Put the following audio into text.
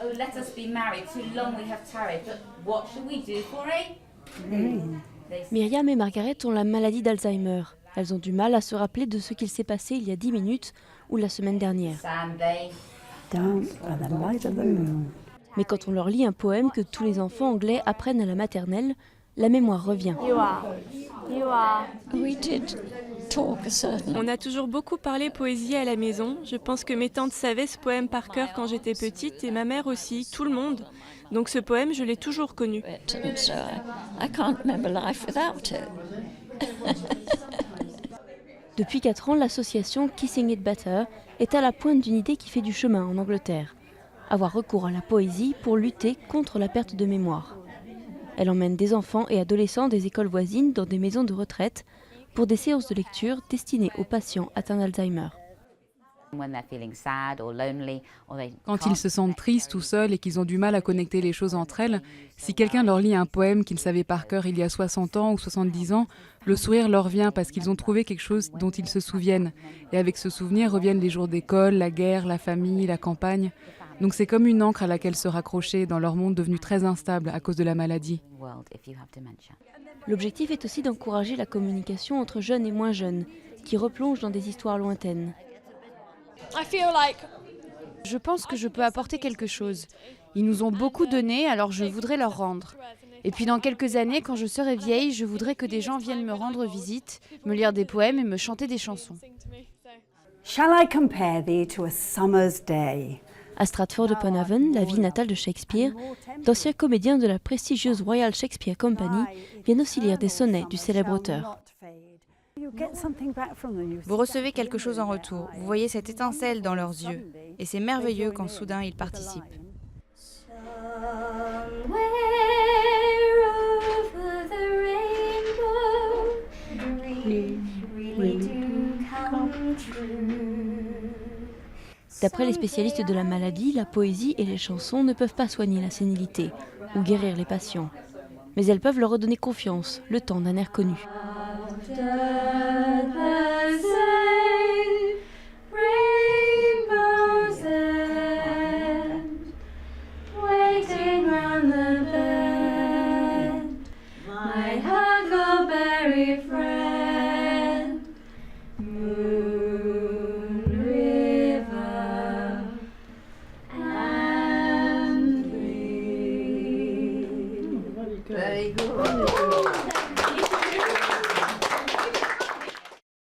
Oh, let us be married. Too long we have tarried. But what shall we do for Myriam et Margaret ont la maladie d'Alzheimer. Elles ont du mal à se rappeler de ce qu'il s'est passé il y a 10 minutes ou la semaine dernière. Sunday. Dance by the light of the moon. Mais quand on leur lit un poème que tous les enfants anglais apprennent à la maternelle, la mémoire revient. On a toujours beaucoup parlé poésie à la maison. Je pense que mes tantes savaient ce poème par cœur quand j'étais petite et ma mère aussi, tout le monde. Donc ce poème, je l'ai toujours connu. Depuis 4 ans, l'association Kissing It Better est à la pointe d'une idée qui fait du chemin en Angleterre. Avoir recours à la poésie pour lutter contre la perte de mémoire. Elle emmène des enfants et adolescents des écoles voisines dans des maisons de retraite pour des séances de lecture destinées aux patients atteints d'Alzheimer. Quand ils se sentent tristes ou seuls et qu'ils ont du mal à connecter les choses entre elles, si quelqu'un leur lit un poème qu'ils savaient par cœur il y a 60 ans ou 70 ans, le sourire leur vient parce qu'ils ont trouvé quelque chose dont ils se souviennent. Et avec ce souvenir reviennent les jours d'école, la guerre, la famille, la campagne. Donc c'est comme une encre à laquelle se raccrocher dans leur monde devenu très instable à cause de la maladie. L'objectif est aussi d'encourager la communication entre jeunes et moins jeunes, qui replongent dans des histoires lointaines. Je pense que je peux apporter quelque chose. Ils nous ont beaucoup donné, alors je voudrais leur rendre. Et puis dans quelques années, quand je serai vieille, je voudrais que des gens viennent me rendre visite, me lire des poèmes et me chanter des chansons. Shall I compare thee to a summer's day? À Stratford-upon-Avon, la ville natale de Shakespeare, d'anciens comédiens de la prestigieuse Royal Shakespeare Company viennent aussi lire des sonnets du célèbre auteur. Vous recevez quelque chose en retour. Vous voyez cette étincelle dans leurs yeux. Et c'est merveilleux quand soudain ils participent. D'après les spécialistes de la maladie, la poésie et les chansons ne peuvent pas soigner la sénilité ou guérir les patients. Mais elles peuvent leur redonner confiance, le temps d'un air connu.